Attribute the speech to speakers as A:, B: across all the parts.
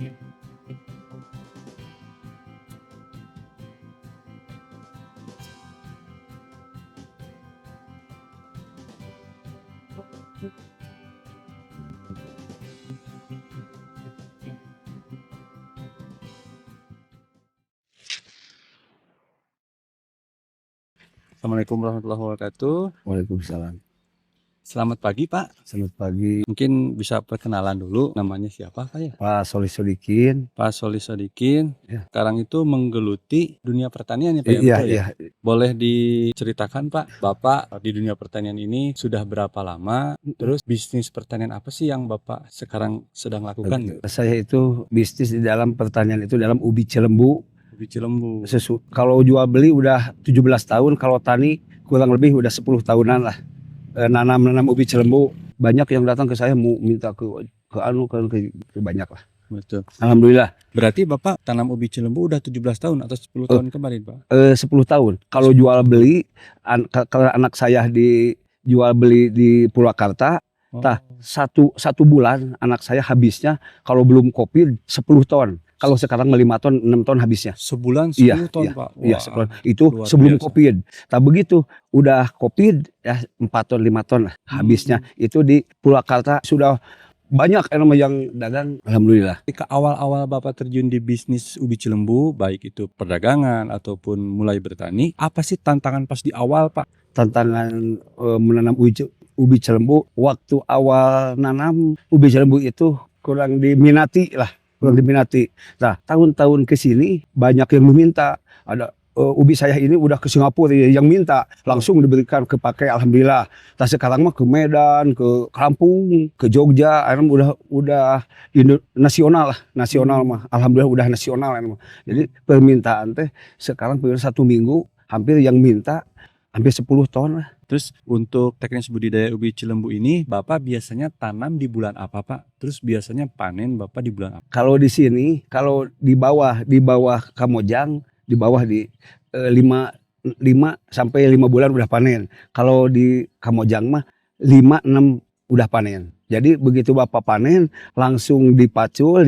A: Assalamualaikum warahmatullahi wabarakatuh.
B: Waalaikumsalam.
A: Selamat pagi Pak.
B: Selamat pagi.
A: Mungkin bisa perkenalan dulu, namanya siapa Pak ya?
B: Pak Solih Sodikin.
A: Pak Solih Sodikin.
B: Ya.
A: Sekarang itu menggeluti dunia pertanian ya Pak ya?
B: Iya,
A: Betul ya?
B: iya.
A: Boleh diceritakan Pak, Bapak di dunia pertanian ini sudah berapa lama? Terus bisnis pertanian apa sih yang Bapak sekarang sedang lakukan?
B: Saya itu bisnis di dalam pertanian itu dalam ubi Cilembu.
A: Ubi Cilembu.
B: Kalau jual beli udah 17 tahun, kalau tani kurang lebih udah 10 tahunan lah. Nanam ubi Cilembu. Banyak yang datang ke saya mau minta ke banyak lah.
A: Betul.
B: Alhamdulillah.
A: Berarti Bapak tanam ubi Cilembu udah 17 tahun atau 10 tahun kemarin Pak?
B: 10 tahun. Kalau jual beli, kalau anak saya dijual beli di Purwakarta, satu bulan anak saya habisnya kalau belum kopi 10 ton. Kalau sekarang 5 ton, 6 ton habisnya.
A: Sebulan 10 ton Pak?
B: Iya, sebulan. Itu sebelum COVID. Tak begitu, udah COVID ya 4 ton, 5 ton lah habisnya. Itu di Purwakarta sudah banyak yang dagang, alhamdulillah.
A: Ketika awal-awal Bapak terjun di bisnis ubi Cilembu, baik itu perdagangan ataupun mulai bertani, apa sih tantangan pas di awal Pak?
B: Tantangan menanam ubi Cilembu, waktu awal nanam ubi Cilembu itu kurang diminati lah. Nah, tahun-tahun ke sini banyak yang meminta. Ada ubi saya ini udah ke Singapura yang minta, langsung diberikan kepakai, alhamdulillah. Nah, sekarang mah ke Medan, ke Lampung, ke Jogja, udah nasional mah. Alhamdulillah udah nasional. Jadi permintaan teh sekarang satu minggu hampir yang minta hampir 10 ton lah.
A: Terus untuk teknis budidaya ubi Cilembu ini Bapak biasanya tanam di bulan apa Pak? Terus biasanya panen Bapak di bulan apa?
B: Kalau di sini, kalau di bawah Kamojang, di bawah di 5 sampai 5 bulan udah panen. Kalau di Kamojang mah 5-6 udah panen. Jadi begitu Bapak panen langsung dipacul,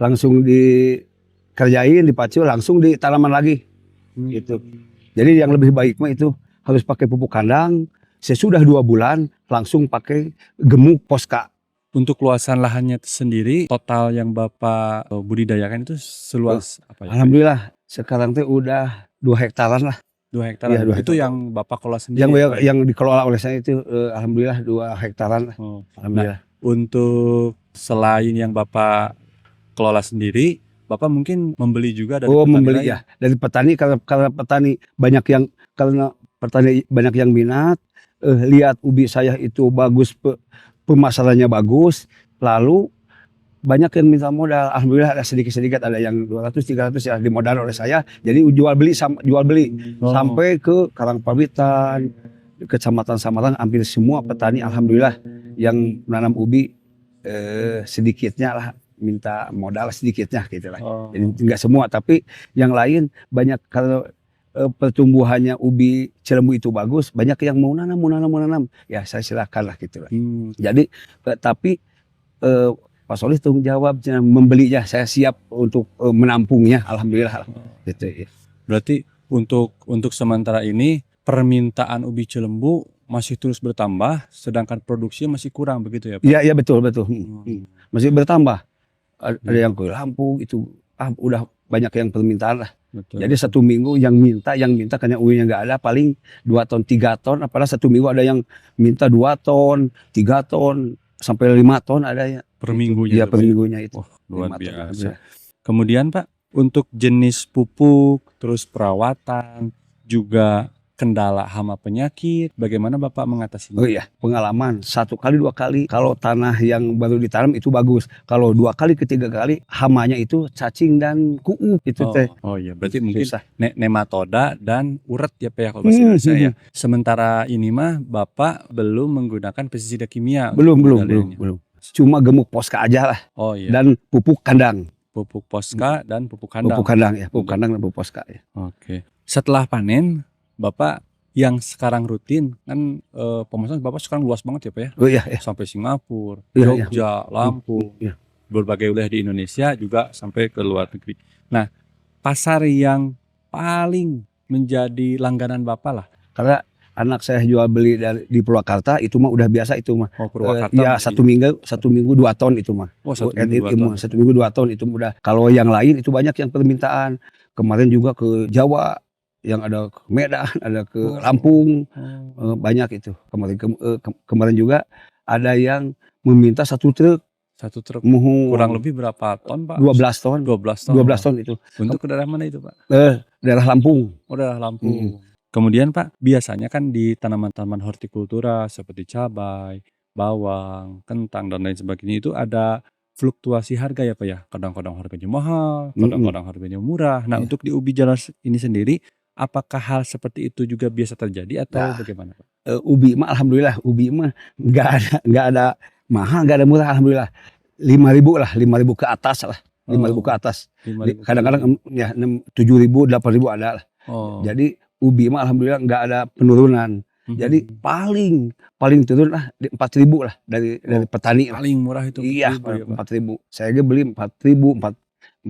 B: langsung dikerjain, dipacul, langsung di tanaman lagi. Gitu. Jadi yang lebih baik mah itu harus pakai pupuk kandang. Sesudah 2 bulan langsung pakai gemuk poska.
A: Untuk luasan lahannya sendiri, total yang Bapak budidayakan itu seluas apa ya?
B: Alhamdulillah sekarang teh udah 2 hektaran lah.
A: 2 hektaran.
B: Ya, 2
A: itu
B: hektaran.
A: Yang Bapak kelola sendiri?
B: Yang dikelola oleh saya itu alhamdulillah 2 hektaran lah. Alhamdulillah.
A: Nah, untuk selain yang Bapak kelola sendiri, Bapak mungkin membeli juga dari petani
B: membeli
A: lain?
B: Ya dari petani, karena petani banyak yang minat, lihat ubi saya itu bagus, pemasarannya bagus, lalu banyak yang minta modal. Alhamdulillah ada sedikit-sedikit, ada yang 200-300 ya dimodal oleh saya. Jadi jual beli sampai ke Karangpawitan, Kecamatan Samarang, hampir semua petani alhamdulillah yang menanam ubi sedikitnya lah minta modal sedikitnya gitu lah. Jadi enggak semua, tapi yang lain banyak. Kalau pertumbuhannya ubi Cilembu itu bagus, banyak yang mau nanam. Ya saya silakan lah gitu lah. Jadi tapi Pak Solih tanggung jawab membelinya, saya siap untuk menampungnya, alhamdulillah. Gitu ya.
A: Berarti untuk sementara ini permintaan ubi Cilembu masih terus bertambah, sedangkan produksi masih kurang, begitu ya Pak?
B: Iya betul. Masih bertambah. Ada yang ke Lampung itu udah banyak yang permintaan lah. Betul. Jadi satu minggu yang minta karena ubinya nggak ada, paling 2 ton 3 ton. Apalagi satu minggu ada yang minta 2 ton 3 ton sampai 5 ton ada ya.
A: Per minggunya?
B: Iya per minggunya itu.
A: Luar biasa. Kemudian Pak, untuk jenis pupuk, terus perawatan, juga kendala hama penyakit, bagaimana Bapak mengatasinya?
B: Oh iya, pengalaman 1 kali 2 kali. Kalau tanah yang baru ditanam itu bagus. Kalau 2 kali 3 kali hamanya itu cacing dan kuuk itu teh.
A: Oh iya, berarti mungkin nematoda dan uret ya Pak ya, kalau bahasa Indonesia ya. Sementara ini mah Bapak belum menggunakan pestisida kimia.
B: Belum. Cuma gemuk poska aja lah.
A: Oh iya.
B: Dan pupuk kandang.
A: Pupuk poska dan pupuk kandang.
B: Pupuk kandang ya, pupuk kandang dan pupuk poska ya.
A: Oke. Setelah panen, Bapak yang sekarang rutin kan pemasaran Bapak sekarang luas banget ya Pak ya?
B: Oh iya.
A: Sampai Singapura, Jogja, Lampung. berbagai wilayah di Indonesia juga sampai ke luar negeri. Nah, pasar yang paling menjadi langganan Bapak lah.
B: Karena anak saya jual beli di Purwakarta itu mah udah biasa itu mah.
A: Oh, Purwakarta.
B: Ya satu minggu 2 ton itu mah.
A: Oh, 1 minggu 2 ton.
B: 1 minggu 2 ton itu udah. Kalau yang lain itu banyak yang permintaan. Kemarin juga ke Jawa, yang ada ke Medan, ada ke Lampung, banyak itu. Kemarin juga ada yang meminta 1 truk.
A: 1 truk.
B: Muhu.
A: Kurang lebih berapa ton, Pak?
B: 12 ton.
A: 12 ton.
B: 12 ton itu.
A: Untuk ke daerah mana itu, Pak?
B: Daerah Lampung.
A: Oh, daerah Lampung. Kemudian Pak, biasanya kan di tanaman-tanaman hortikultura seperti cabai, bawang, kentang dan lain sebagainya itu ada fluktuasi harga ya Pak ya. Kadang-kadang harganya mahal, kadang-kadang harganya murah. Nah, untuk di ubi jalar ini sendiri, apakah hal seperti itu juga biasa terjadi atau bagaimana Pak?
B: Ubi mah alhamdulillah, ubi mah nggak ada mahal, nggak ada murah, alhamdulillah. 5.000 lah, 5.000 ke atas lah, 5.000 ke atas.
A: 5.000
B: Kadang-kadang ya 7.000, 8.000 ada lah. Jadi ubi mah alhamdulillah nggak ada penurunan. Jadi paling turun lah 4.000 lah dari petani.
A: Paling murah itu 4.000
B: iya,
A: ya, Pak?
B: 4.000. Saya aja beli 4.000,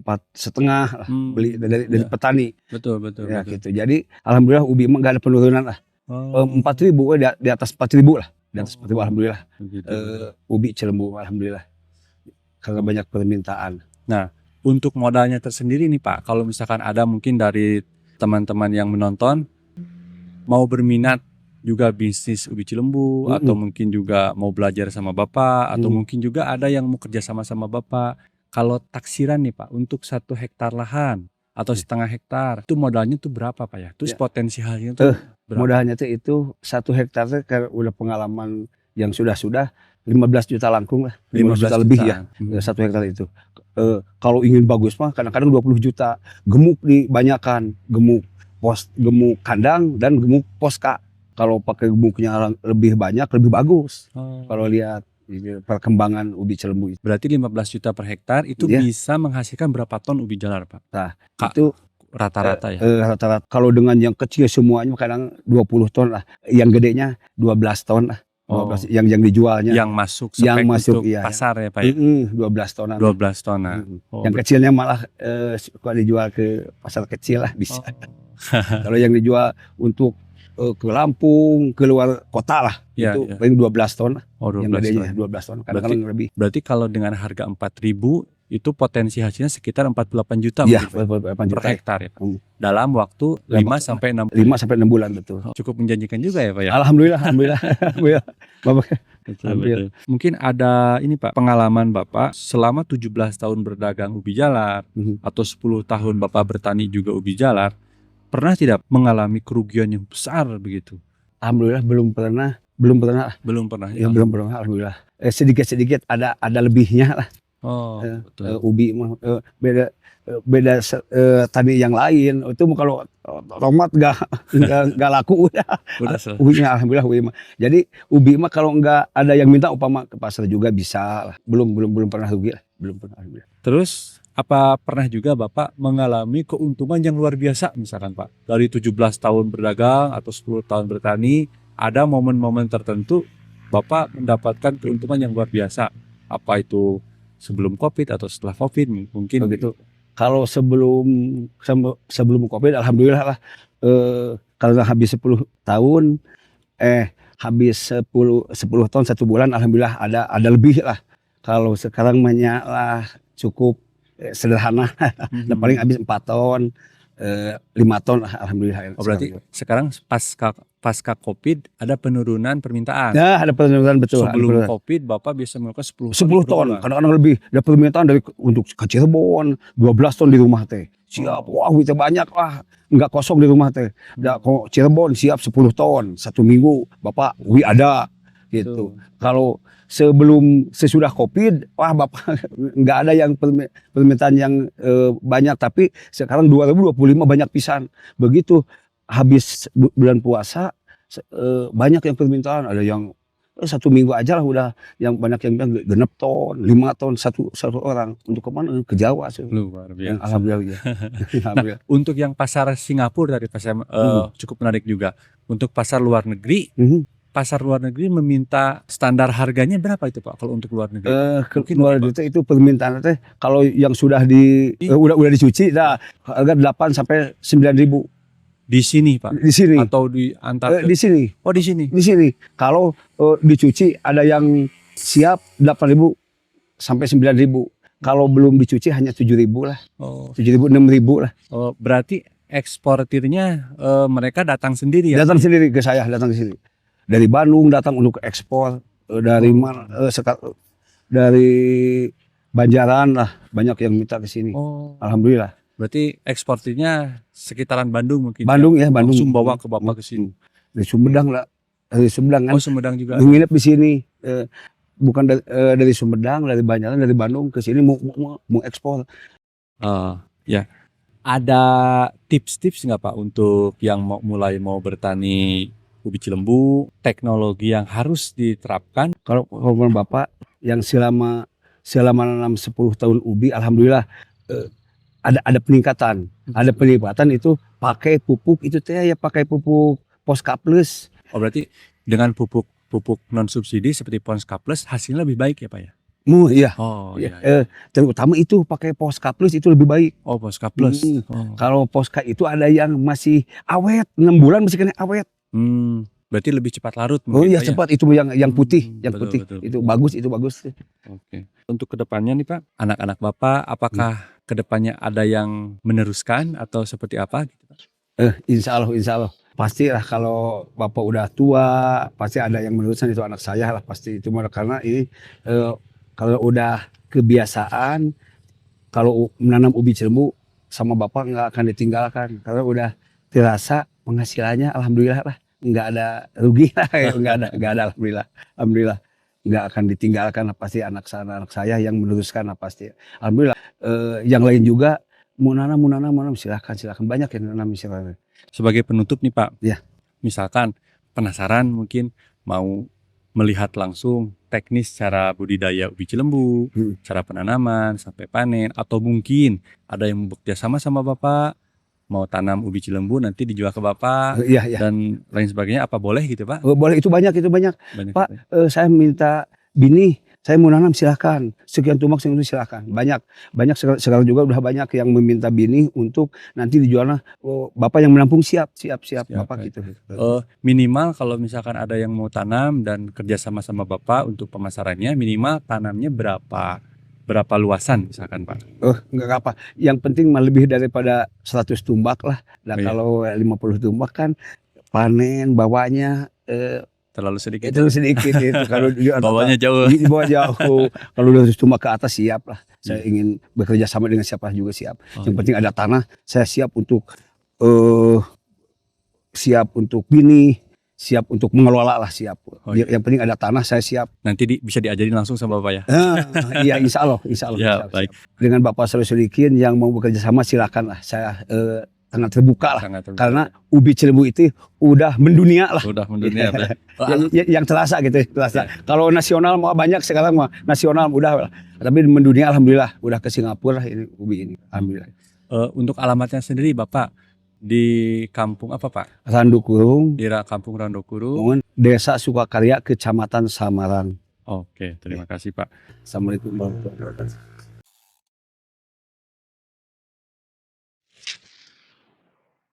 B: 4,5 lah, beli dari petani.
A: Betul.
B: Ya gitu. Jadi alhamdulillah ubi mah nggak ada penurunan lah. 4.000 di atas 4.000 lah. Di atas 4.000 alhamdulillah. Ubi Cilembu alhamdulillah. Karena banyak permintaan.
A: Nah, untuk modalnya tersendiri nih Pak, kalau misalkan ada mungkin dari teman-teman yang menonton mau berminat juga bisnis ubi Cilembu, atau mungkin juga mau belajar sama Bapak, atau mungkin juga ada yang mau kerja sama Bapak. Kalau taksiran nih Pak, untuk 1 hektar lahan atau setengah hektar, itu modalnya tuh berapa Pak ya? Terus potensialnya tuh berapa?
B: Modalnya itu 1 hektar tuh karena udah pengalaman yang sudah 15 juta langkung lah, 15 juta lebih ya, 1 hektar itu. Kalau ingin bagus mah kadang-kadang 20 juta. Gemuk dibanyakan, gemuk kandang dan gemuk poska. Kalau pakai gemuknya lebih banyak, lebih bagus. Kalau lihat perkembangan ubi Cilembu itu.
A: Berarti 15 juta per hektar itu bisa menghasilkan berapa ton ubi jalar Pak?
B: Nah, itu
A: rata-rata ya?
B: Rata-rata. Kalau dengan yang kecil semuanya kadang 20 ton lah. Yang gedenya 12 ton lah. 12 yang dijualnya.
A: Yang masuk spek untuk pasar ya Pak ya?
B: 12 tonan.
A: 12 tonan.
B: Yang kecilnya malah suka dijual ke pasar kecil lah bisa. Kalau yang dijual untuk ke Lampung, ke luar kota lah, itu paling 12 ton lah. Yang gedenya 12 ton. Kadang-kadang lebih.
A: Berarti kalau dengan harga 4.000 itu potensi hasilnya sekitar 48 juta per hektar ya Pak. Dalam waktu 5 sampai 6
B: bulan betul.
A: Cukup menjanjikan juga ya Pak ya?
B: Alhamdulillah.
A: Betul. Mungkin ada ini Pak, pengalaman Bapak selama 17 tahun berdagang ubi jalar atau 10 tahun Bapak bertani juga ubi jalar, pernah tidak mengalami kerugian yang besar begitu?
B: Alhamdulillah belum pernah.
A: Ya?
B: Belum pernah alhamdulillah. Sedikit-sedikit ada lebihnya lah.
A: Betul.
B: Ubi mah beda tani yang lain. Itu kalau tomat nggak laku udah ubinya alhamdulillah ubi mah. Jadi ubi mah kalau nggak ada yang minta upama ke pasar juga bisa lah. Belum pernah rugi lah. Belum pernah alhamdulillah.
A: Terus apa pernah juga Bapak mengalami keuntungan yang luar biasa misalkan Pak? Dari 17 tahun berdagang atau 10 tahun bertani, ada momen-momen tertentu Bapak mendapatkan keuntungan yang luar biasa. Apa itu sebelum COVID atau setelah COVID mungkin
B: begitu. Kalau sebelum COVID alhamdulillah lah, kalau habis 10 tahun habis 10 tahun 1 bulan alhamdulillah ada lebih lah. Kalau sekarang lah cukup sederhana. Paling habis 4 ton, 5 ton lah alhamdulillah.
A: Berarti sekarang pasca COVID ada penurunan permintaan.
B: Ya, ada penurunan betul.
A: Sebelum COVID Bapak bisa melakukan 10
B: ton. Kadang-kadang lebih. Ada permintaan untuk ke Cirebon, 12 ton di rumah teh. Siap, wah itu banyak lah. Enggak kosong di rumah teh. Cirebon siap 10 ton. 1 minggu Bapak, ada gitu. Kalau sesudah COVID, wah Bapak nggak ada yang permintaan yang banyak. Tapi sekarang 2025 banyak pisan. Begitu habis bulan puasa banyak yang permintaan. Ada yang 1 minggu aja lah udah yang banyak yang bilang 6 ton, 5 ton satu orang. Untuk kemana? Ke Jawa.
A: Luar biasa.
B: Alhamdulillah.
A: Nah, untuk yang pasar Singapura dari pasar cukup menarik juga. Untuk pasar luar negeri pasar luar negeri meminta standar harganya berapa itu Pak kalau untuk luar negeri? Mungkin
B: Luar
A: berapa?
B: negeri itu permintaan teh kalau yang sudah udah dicuci dah harga 8 sampai 9.000
A: Di sini Pak
B: di sini.
A: atau di antar
B: Di sini.
A: Oh di sini.
B: Di sini. Kalau dicuci ada yang siap 8.000 sampai 9.000. Kalau belum dicuci hanya 7.000 lah.
A: Oh,
B: 7.000 6.000 lah.
A: berarti eksportirnya mereka datang sendiri ya?
B: Datang sendiri ke saya, datang ke sini. Dari Bandung datang untuk ekspor, dari dari Banjaran lah banyak yang minta ke sini.
A: Oh,
B: Alhamdulillah.
A: berarti eksportirnya sekitaran Bandung mungkin.
B: Bandung ya, Bandung.
A: Langsung bawa ke Bapak ke sini.
B: Dari Sumedang lah. Dari Sumedang kan.
A: Oh, Sumedang juga.
B: Nginep di sini. Bukan dari Sumedang, dari Banjaran, dari Bandung ke sini mau ekspor.
A: Ya. Ada tips-tips nggak Pak untuk yang mulai mau bertani ubi cilembu, teknologi yang harus diterapkan?
B: Kalau Bapak yang selama nanam 10 tahun ubi, alhamdulillah ada peningkatan. Ada peningkatan itu pakai pupuk itu teh ya pakai pupuk Posca Plus.
A: Oh, berarti dengan pupuk non subsidi seperti Posca Plus hasilnya lebih baik ya Pak ya?
B: Iya.
A: Oh iya.
B: Terutama itu pakai Posca Plus itu lebih baik.
A: Oh, Posca Plus. Oh.
B: Kalau Posca itu ada yang masih awet, 6 bulan masih kena awet.
A: Berarti lebih cepat larut
B: Oh
A: mungkin,
B: iya
A: Pak,
B: cepat itu yang putih, yang
A: betul,
B: putih.
A: betul,
B: Itu
A: betul.
B: bagus.
A: Oke. Untuk kedepannya nih Pak, anak-anak Bapak apakah kedepannya ada yang meneruskan atau seperti apa gitu Pak?
B: Insya Allah. Pastilah kalau Bapak udah tua, pasti ada yang meneruskan itu anak saya lah pasti itu karena ini kalau udah kebiasaan, kalau menanam ubi cilembu sama Bapak nggak akan ditinggalkan karena udah terasa penghasilannya alhamdulillah lah, nggak ada rugi lah, nggak ada alhamdulillah nggak akan ditinggalkan lah, pasti anak saya yang meneruskan lah pasti. Alhamdulillah yang lain juga mau nanam silakan banyak yang nanam silakan.
A: Sebagai penutup nih Pak,
B: Ya.
A: Misalkan penasaran mungkin mau melihat langsung teknis cara budidaya ubi cilembu, cara penanaman sampai panen, atau mungkin ada yang bekerja sama Bapak, mau tanam ubi cilembu nanti dijual ke Bapak
B: Iya.
A: dan lain sebagainya, apa boleh gitu Pak?
B: Boleh, itu banyak.
A: Banyak.
B: Pak, saya minta bini, saya mau nanam silahkan. Sekian tumak silahkan. Banyak sekarang juga udah banyak yang meminta bini untuk nanti dijualnya. Bapak yang menampung siap Bapak
A: Baik.
B: gitu.
A: Minimal kalau misalkan ada yang mau tanam dan kerja sama Bapak untuk pemasarannya, minimal tanamnya berapa luasan misalkan Pak?
B: Enggak apa. Yang penting mah lebih daripada 100 tumbak lah. Nah,
A: Iya.
B: kalau 50 tumbak kan panen bawanya
A: Terlalu sedikit.
B: itu sedikit itu. Kalau
A: Bawahnya jauh.
B: di bawah jauh. Kalau udah tumbak ke atas siap lah. Saya ingin bekerja sama dengan siapa juga siap. Yang penting ada tanah, saya siap untuk bini, siap untuk mengelola lah siap. Yang penting ada tanah, saya siap.
A: Nanti bisa diajarin langsung sama Bapak ya?
B: Iya, insya Allah.
A: Ya, baik.
B: Siap. Dengan Bapak Sodikin yang mau bekerja sama silakan lah. Saya sangat terbuka lah. Karena ubi cilembu itu udah mendunia lah.
A: Udah mendunia.
B: Yang terasa gitu. Kalau nasional mau banyak sekarang mah nasional udah lah. Tapi mendunia alhamdulillah udah ke Singapura lah ini ubi ini. Alhamdulillah.
A: Untuk alamatnya sendiri Bapak di kampung apa Pak?
B: Randukurung.
A: Di kampung Randukurung.
B: Desa Sukakarya, Kecamatan Samarang.
A: Oke, terima kasih Pak.
B: Assalamualaikum warahmatullahi wabarakatuh.